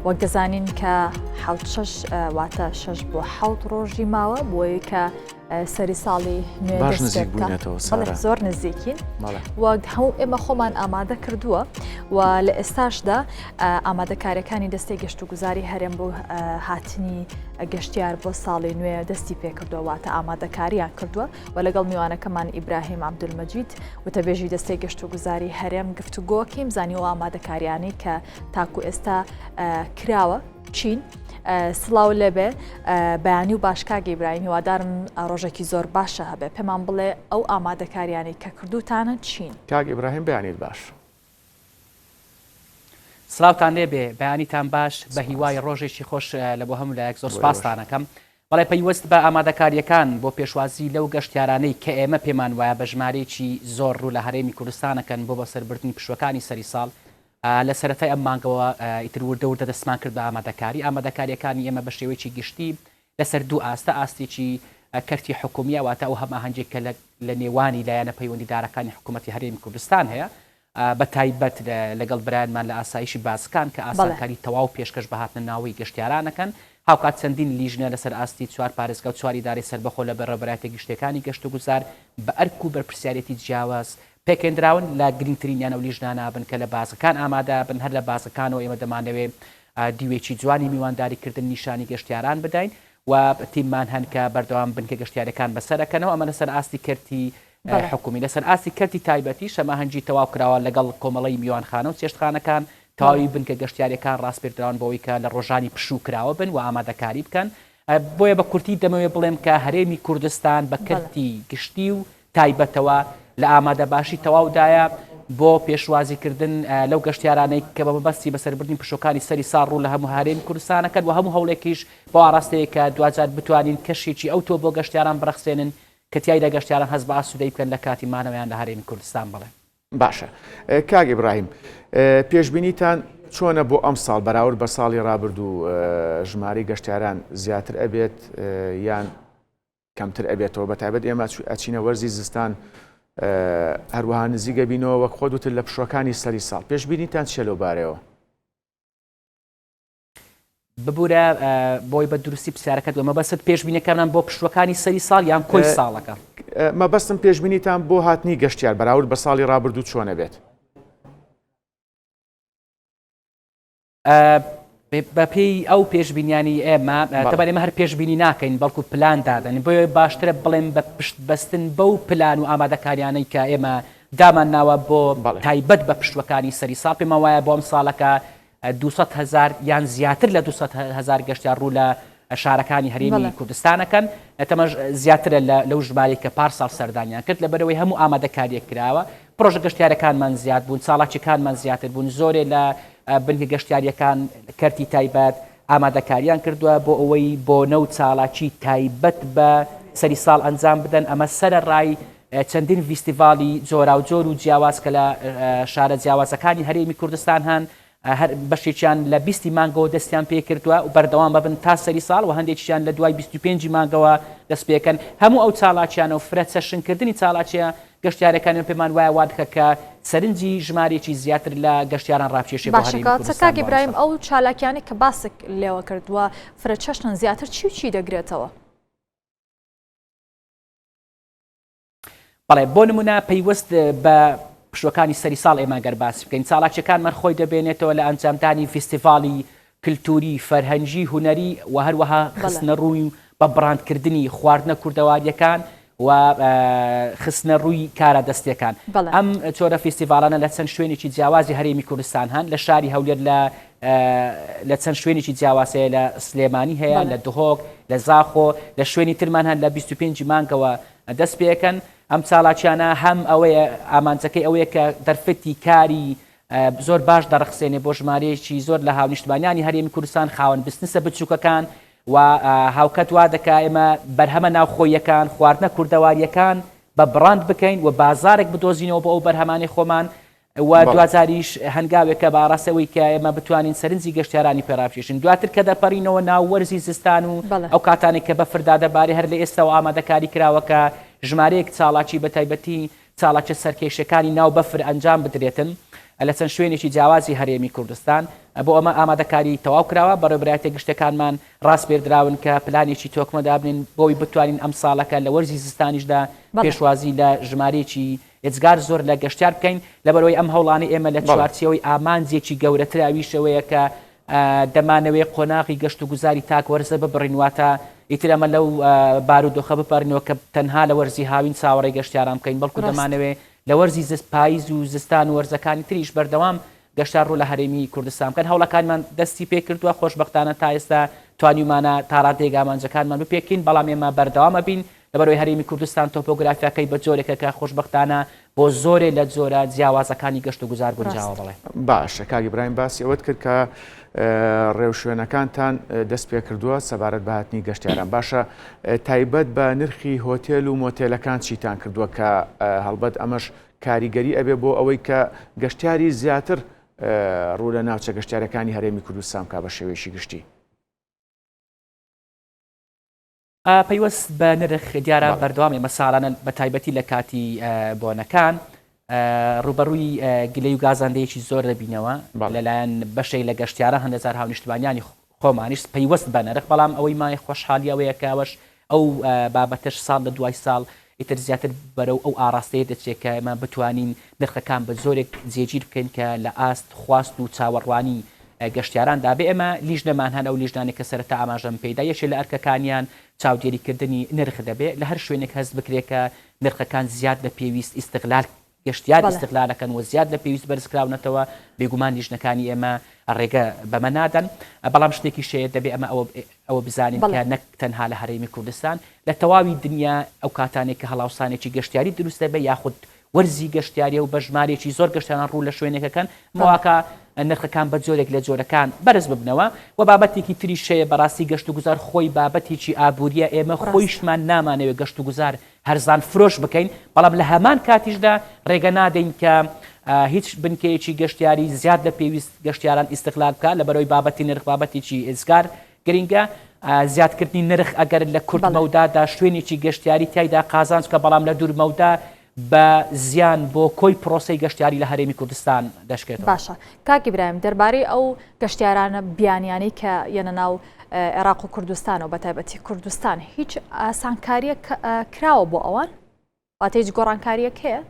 وەک دەزانین کە واتە 6 بۆ 7 ڕۆژی ماوە بۆی کە سەری ساڵی نوێ زۆر نزیکین وەک هەموو ئێمە خۆمان ئامادە کردووە و لە ئێستاشدا ئامادەکاریەکانی دەستەی گەشتوگوزاری هەرێم بۆ هاتنی گەشتیار بۆ ساڵی نوێ دەستی پێکردووە واتە ئامادەکاریان کردووە و لەگەڵ میوانەکەمان ئیبراهیم عەبدولمەجید وتەبێژی دەستەی گەشتوگوزاری هەرێم گفتوگۆکیم زانیوە ئامادەکاریانی کە تاکو ئێستا کراوە چین سڵاو لەبێ بەیانی و باشکاگی ئیبراهیم هیوادارم ڕۆژێکی زۆر باشە هەبێ پێمان بڵێ ئەو ئامادەکاریانی کە کردوتانە چین. کاک ئیبراهیم بەیانیت باش. سڵاوتان لێبێ بەیانیتان باش بە هیوای ڕۆژێکی خۆش لە بۆ هەموو لایەک زۆر سپاستانەکەم. بەڵێ پەیوەست بە ئامادەکاریەکان بۆ پێشوازی لەو گەشتیارانەی کە ئێمە پێمان وایە بە ژمارەیەکی زۆر ڕوو لە هەرێمی کوردستانەکەن بۆ بەسەربردنی پشوەکانی سەری ساڵ لە سەرەتای ئەم مانگەوە ئیتر وردە دەستمان کرد بە ئامادەکاریەکانی ئێمە بە شێوەیەکی گشتی لەسەر دوو ئاستێکی کەرتی حکومیە واتە ئەو هەماهەنگێک کە لە نێوانی لایەنە پەیوەندیدارەکانی حکوومەتی هەرێمی کوردستان هەیە بە تایبەت لەگەڵ برایانمان لە ئاسایشی بازکان کە ئاسانکاری تەواو پێشکەش بەهاتنە ناوەی گەشتیارانەکەن هاوکات چەندین لیژنە لەسەر ئاستی 4 پارێزگا و 4 ئیدارەی سەربەخۆ لە بەڕێوەبەرایەتە گشتەکانی گەشتوگوزار بە ئەرک و بەرپرسیارەتی جیاواز پێکێنراون لە گرنگترینیان ئەو لیژنانە بن کە لە بازەکان ئامادە بن هەر لە بازەکانەوە ئێمە دەمانەوێت دیوێکی جوانی میوانداریکردن نیشانی گەشتیاران بدەین و تیممان هەن کە بەردەوام بن کە گەشتیارەکان بەسەرەکەنەوە ئەمە لەسەر ئاستی کەرتی حکومی لەسەر ئاستی کەرتی تایبەتی شەماهەنگی تەواو کراوە لەگەڵ کۆمەڵی میوانخانە و چێشتخانەکان تاوی بن کە گەشتیارەکان ڕاستپێردراون بەوەی کە لە ڕۆژانی پشوو کراوە بن و ئامادەکاری بکەن بۆیە بە کورتی دەمەوێت بڵێم کە هەرێمی کوردستان بە کەرتی گشتی و تایبەتەوە لە ئامادە باشی تەواودایە بۆ پێشوازیکردن لەو گەشتیارانەی کە بە مەبەستی بەسەربردنی پشوەکانی سەری ساڵ ڕوو لە هەموو هەرێمی کوردستانەکەن و هەموو هەوڵێکیش بۆ ئاراستەیە کە دوجار بتوانین کەشێکی ئەو تۆ بۆ گەشتیاران بڕەخسێنن کە تیایدا گەشتیاران هەست بە ئاسوودەی بکەن لە کاتی مانەوەیان لە هەرێمی کوردستان بڵێن. باشە کاک ئیبراهیم پێشبینیتان چۆنە بۆ ئەم ساڵ بەراورد بە ساڵی ڕابردوو ژمارەی گەشتیاران زیاتر ئەبێت یان کەمتر ئەبێتەوە بەتایبەت ئێمە ئەچینە وەرزی زستان هەروەها نزیگە بینەوە وەک خۆ دوتر لە پشوەکانی سەری ساڵ پێشبینیتان چێ لەو بارەوە؟ ببوورە بۆی بە دروستی پرسیارەکەت وە مەبەست پێشبینیەکانان بۆ پشوەکانی سەری ساڵ یان کۆی ساڵەکە؟ مەبەستم پێشبینیتان بۆ هاتنی گەشتیار بەراورد بە ساڵی ڕابردوو چۆنە بێت؟ بەپێی ئەو پێشبینیانی ئێمە تەبەن ئێمە هەر پێشبینی ناکەین بەڵکو پلان دادەنین بۆیە باشترە بڵێن بە پشت بەستن بەو پلان و ئامادەکاریانەی کە ئێمە دامان ناوە بۆ تایبەت بە پشتوەکانی سەری ساڵ پێمە وایە بۆ ئەم ساڵەکە 200,000 یان زیاتر لە 200,000 گەشتیار ڕوو لە شارەکانی هەرێمی کوردستانەکەن تەمەش زیاترە لەو ژمارەی کە پارساڵ سەردانیان کرد لەبەرەوەی هەموو ئامادەکاریەک کراوە پرۆژە گەشتیارەکانمان زیاد بوون ساڵاکیەکانمان زیاتر بوون زۆرێ لە بنکە گەشتیاریەکان کەرتی تایبەت ئامادەکاریان کردووە بۆ ئەوەی بۆ نەو چاڵاکی تایبەت بە سەری ساڵ ئەنجام بدەن ئەمە سەرڕای چەندین فیستیڤالی جۆرا و جۆر و جیاواز کە لە شارە جیاوازەکانی هەرێمی کوردستان هەن هەر بەشێکیان لە 20 مانگەوە دەستیان پێ کردووە و بەردەوام ببن تا سەری ساڵ و هەندێکیان لە دوای 25 مانگەوە دەست پێکەن هەموو ئەو چاڵاکیانە و فرە چەشنکردنی چاڵاکیە گەشتیارەکانی پێمان وایە وادکە کە سەرنجی ژمارێکی زیاتر لە گەشتیاران ڕاپکێشێ بۆ هەرێمی کوردستان. کاک ئیبراهیم ئەو چالاکیانی کە باسک لێوە کردووە فرە چەشن زیاتر چی دەگرێتەوە؟ بەڵێ بۆ نمونە پەیوەست بە پشوەکانی سەری ساڵ ئێمە گەر باسی بکەین چاڵاکیەکانمان خۆی دەبێنێتەوە لە ئەنجامدانی فیستیڤالی کللتوری فەرهەنگی هوەری و هەروەها خستنە ڕووی بە بڕاندکردنی خواردنە کوردەواریەکان و خستنە ڕووی کارە دەستیەکان ئەم چۆرە فیستیڤالانە لە چەند شوێنێکی جیاوازی هەرێمی کوردستان هەن لە شاری هەولێر لە چەند شوێنێکی جیاوازەیە لە سلێمانی هەیە لە دهۆک لە زاخۆ لە شوێنی ترمان هەن لە 25 مانگەوە دەست پێەکەن ئەم چاڵاکیانە هەم ئەوەیە ئامانجەکەی ئەوەیە کە دەرفەتی کاری زۆر باش دەڕخسێنێ بۆ ژمارەیەکی زۆر لە هاونیشتمانیانی هەرێمی کوردستان خاوەن بستنسە بچووکەکان و هاوکەت وا دەکا ئێمە بەرهەمە ناوخۆیەکان خواردنە کوردەواریەکان بە بڕاند بکەین و بازارێک بدۆزینەوە بۆ ئەو بەرهەمانی خۆمان و دوازاریش هەنگاوێکە باڕاستەوەی کە ئێمە بتوانین سەرنجی گەشتیارانی پێڕابکێشین دواتر کە دەپەڕینەوە ناو وەرزی زستان و ئەو کاتانێک کە بەفردا دەبارێ هەر لە ئێستاەوە ئامادەکاری کراوەکە ژمارەیەک چاڵاکی بەتایبەتی چاڵاکە سەرکێشەکانی ناو بەفر ئەنجام بدرێتن لە چەند شوێنێکی جیاوازی هەرێمی کوردستان بۆ ئەمە ئامادەکاری تەواو کراوە بەڕێوەبرایەتە گشتەکانمان ڕاست پێدراون کە پلانێکی تۆکمەدا بنین بۆی بتوانین ئەم ساڵەکە لە وەرزی زستانیشدا پێشوازی لە ژمارەیەکی ئێجگار زۆر لە گەشتیار بکەین لەبەرەوەی ئەم هەوڵانەی ئێمە لە چوارچەوەی ئامانجێکی گەورەتراویشەوەیە کە دەمانەوەی قۆناغی گەشت و گوزاری تاک وەرزە ببڕینواتە ئیتر ئەمە لەو بارودۆخە بپەڕینەوە کە تەنها لە وەرزی هاوین چاوەڕێی گەشتیاران بکەین بەڵکو دەمانەوێت لە وەرزی پاییز و زستان و وەرزەکانی تریش بەردەوام گەشتار ڕوو لە هەرێمی کوردستان بکەن هەوڵەکانمان دەستی پێ کردووە خۆشبەختانە تا ئێستا توانیمانە تا ڕادێک ئامانجەکانمان بپێکین بەڵام ئێمە بەردەوامە بین لەبەرەوەی هەرێمی کوردستان تۆپۆگرافیاکەی بە جۆرێکە کە خۆشبەختانە بۆ زۆرێ لە جۆرە جیاوازەکانی گەشت و گوزار گونجاوە بڵێ باشە کاگی برایم باسی ئەوەت کرد کە ڕێوشوێنەکانتان دەست پێ کردووە سەبارەت بە هاتنی گەشتیاران باشە تایبەت بە نرخی هۆتێل و مۆتێلەکان چیتان کردووە کە هەڵبەت ئەمەش کاریگەری ئەبێ بۆ ئەوەی کە گەشتیاری زیاتر ڕوو لە ناوچە گەشتیارەکانی هەرێمی کوردستان کا بە شێوەیەکی گشتی پەیوەست بە نرخ دیارە بەردەوامی مەساڵانە بە تایبەتی لە کاتی بۆنەکان ڕوبەڕووی گلەی و گازاندەیەکی زۆر دەبینەوە لەلایەن بەشەی لە گەشتیارە هەندێزار هاونیشتوانیانی خۆمانیش پەیوەست بە نرخ بەڵام ئەوەی مای خۆشحالیەوەیە کاوەش ئەو بابەتەش ساڵ لە دوای ساڵ ئیتر زیاتر بەرەو ئەو ئاراستەیە دەچێت کە ئێمە بتوانین نرخەکان بە زۆرێک جێگیر بکەین کە لە ئاست خواست و چاوەڕوانی گەشتیاران دابێ ئێمە لیژنەمان هەن ئەو لیژنانێک کە سەرەتا ئاماژەم پێدا یەکێک لە ئەرکەکانیان چاودێریکردنی نرخ دەبێت لە هەر شوێنێک هەست بکرێت کە نرخەکان زیاد لە پێویست ئیستقلال گەشتیار ئیستقلالەکەن و زیاد لە پێویست بەرزکراونەتەوە بێگومان لیژنەکانی ئێمە ڕێگە بەمە نادەن بەڵام شتێکی شەیە دەبێت ئەمە ئەوە بزانین کە نەک تەنها لە هەرێمی کوردستان لە تەواوی دنیا ئەو کاتانێک کە هەڵاوسانێکی گەشتیاری دروست دەبێت یاخود وەرزی گەشتیاریە و بە ژمارێکی زۆر گەشتیاران ڕوو لە شوێنێکەکەن مواکە نرخەکان بە جۆرێک لە جۆرەکان بەرز ببنەوە و بابەتێکی تری شەیە بەڕاستی گەشت و گوزار خۆی بابەتێکی ئابوووریە ئێمە خۆیشمان نامانەوێت گەشت و گوزار هەرزان فرۆش بکەین بەڵام لە هەمان کاتیشدا ڕێگە نادەین کە هیچ بنکەیەکی گەشتیاری زیاد لە پێویست گەشتیاران ئیستقلال بکات لەبەرەوەی بابەتی نرخ بابەتێکی ئێزگار گرنگە زیادکردنی نرخ ئەگەر لە کورد مەودادا شوێنێکی گەشتیاری تایدا قازانج کە بەڵام لە دوور مەودا بە زیان بۆ کۆی پرۆسی گەشتیاری لە هەرێمی کوردستان دەشکێت باشە کاکی برایم دەربارەی ئەو گەشتیارانە بیانیانی کە یەنە ناو عێراق و کوردستان و بە تایبەتی کوردستان هیچ ئاسانکاریە کراوە بۆ ئەوان واتە هیچ گۆڕانکاریەک هەیە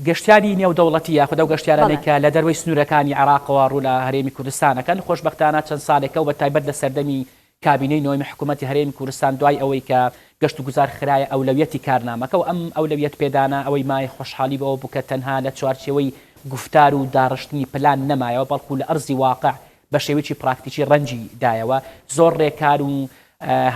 گەشتیاری نێودەوڵەتی یاخود ئەو گەشتیارانێک کە لە دەروەی سنوورەکانی عێراقەوە ڕوو لە هەرێمی کوردستانەکەن خۆشبەختانە چەند ساڵێکە و بە تایبەت لە سەردەمی کابینەی نۆمی حکوومەتی هەرێمی کوردستان دوای ئەوەی کە گەشت و گوزار خرایە ئەولەویەتی کارنامەکە و ئەم ئەولەویەت پێدانە ئەوەی مای خۆشحالی بەوە بکە تەنها لە چوارچێوەی گفتار و داڕشتنی پلان نەمایەوە بەڵکو لە ئەرزی واقع بە شێوەیەکی پراکتیکی ڕەنجی دایەوە زۆر ڕێکار و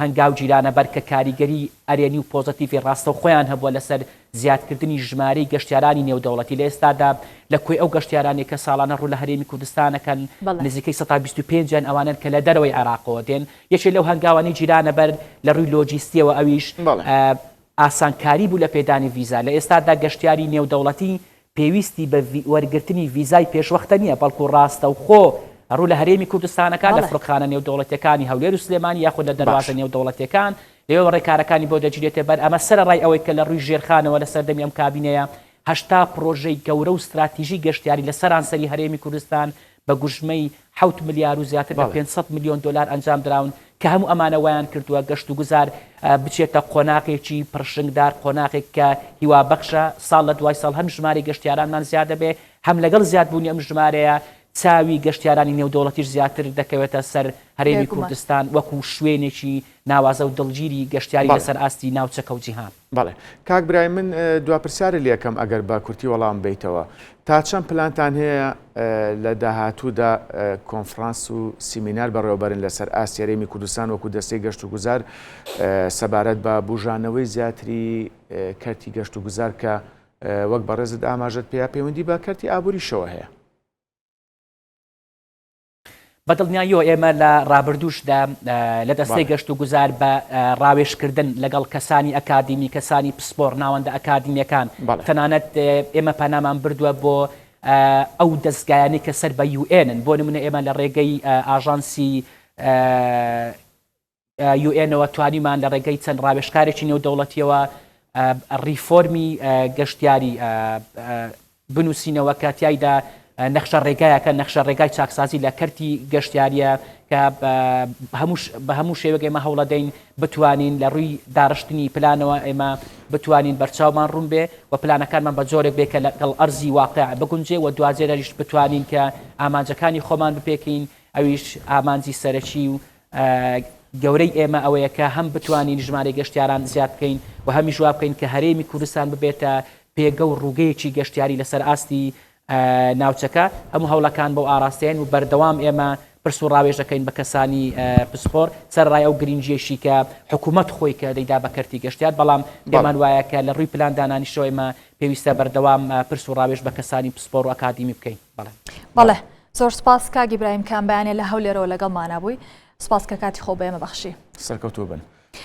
هەنگاو جیرانە بەرکە کاریگەری ئەرێنی و پۆزتیڤی ڕاستە و خۆیان هەبووە لەسەر زیادکردنی ژمارەی گەشتیارانی نێودەوڵەتی لە ئێستادا لە کوێ ئەو گەشتیارانی کە ساڵانە ڕوو لە هەرێمی کوردستانەکەن نزیکەی 125 ئەوانن کە لە دەرەوەی عێراقەوە دێن یەکێک لەو هەنگاوانی جیرانە بەر لە ڕووی لۆجیستیەوە ئەویش ئاسانکاری بوو لە پێدانی ڤیزا لە ئێستادا گەشتیاری نێودەوڵەتی پێویستی بە وەرگرتنی ڤیزای پێشوەختە نییە بەڵکو ڕاستە و خۆ ڕوو لە هەرێمی کوردستانەکان لە فڕۆکخانە نێودەوڵەتیەکانی هەولێر و سلێمانی یاخود لە دەواازە نێودەوڵەتیەکان لەوێ ڕێکارەکانی بۆ دەگیرێتێ بەر ئەمە سەرڕای ئەوەی کە لە ڕووی ژێرخانەوە لە سەردەمی ئەم کابینەیە 80 پرۆژەی گەورە و استراتیژی گەشتیاری لە سەرانسەری هەرێمی کوردستان بە گوژمەی 7 ملیار و زیاتر لە 500 میلیۆن دلار ئەنجام دراون کە هەموو ئەمانە وایان کردووە گەشت و گوزار بچێتە قۆناقێکی پرشنگدار قۆناقێک کە هیوابەخشە ساڵ لە دوای ساڵ هەم ژمارەی گەشتیارانمان زیاد دەبێ هەم لەگەڵ زیادبوونی ئەم ژمارەیە چاوی گەشتیارانی نێودەوڵەتیش زیاتر دەکەوێتە سەر هەرێمی کوردستان وەکو شوێنێکی ناوازە و دڵگیری گەشتیاری لەسەر ئاستی ناوچەکە و جیهان. بەڵێ کاک برای من دواپرسیارە لێکەم ئەگەر بە کورتی وەڵام بیتەوە تا چەند پلانتان هەیە لە داهاتوودا کۆنفرانس و سیمینار بەڕێوەبەرن لەسەر ئاستی هەرێمی کوردستان وەکو دەستەی گەشت و گوزار سەبارەت بە بژانەوەی زیاتری کەرتی گەشت و گوزار کە وەک بەڕێزت ئاماژەت پێیا پەیوەندی بە کەرتی ئابووریشەوە هەیە. بەدڵنیاییەوە ئێمە لە ڕابردووشدا لە دەستەی گەشت و گوزار بە ڕاوێشکردن لەگەڵ کەسانی ئەکادیمی کەسانی پسپۆر ناوەندە ئەکادیمیەکان تەنانەت ئێمە پەنامان بردووە بۆ ئەو دەستگایانی کە سەر بە UN بۆ نمونە ئێمە لە ڕێگەی ئاژانسی UN-ەوە توانیمان لە ڕێگەی چەند ڕاوێشکارێکی نێودەوڵەتیەوە ریفۆرمی گەشتیاری بنووسینەوە کە تایدا نەخشە ڕێگایەکە نەخشە ڕێگای چاکسازی لە کەرتی گەشتیاریە کە بە هەموو شێوەک ئێمە هەوڵە دەین بتوانین لە ڕووی داڕشتنی پلانەوە ئێمە بتوانین بەرچاومان ڕوون بێ و پلانەکانمان بە جۆرێک بێ کە لەگەڵ ئەرزی واقع بگونجێ و دوازێرەش بتوانین کە ئامانجەکانی خۆمان بپێکین ئەویش ئامانجی سەرەکی و گەورەی ئێمە ئەوەیە کە هەم بتوانین ژمارەی گەشتیاران زیاد بکەین و هەمی جواب بکەین کە هەرێمی کوردستان ببێتە پێگە و ڕووگەیەکی گەشتیاری لەسەر ئاستی ناوچەکە هەموو هەوڵەکان بۆ ئاراستێن و بەردەوام ئێمە پرس و ڕاوێژ دەکەین بە کەسانی پسپۆر سەرڕای ئەو گرنگجیەشی کە حکوومەت خۆی کە دەیدا بە کەرتی گەشتیار بەڵام پێمان وایە کە لە ڕووی پلاندانانیشەوە ئێمە پێویستە بەردەوام پرس و ڕاوێژ بە کەسانی پسپۆر و ئەکادیمی بکەین. بەڵێ زۆر سپاس کاک ئیبراهیم کامبیانێ لە هەولێرەوە لەگەڵمانە بووی. سپاس کە کاتی خۆ بە ئێمە بەخشی. سەرکەوتوو بن.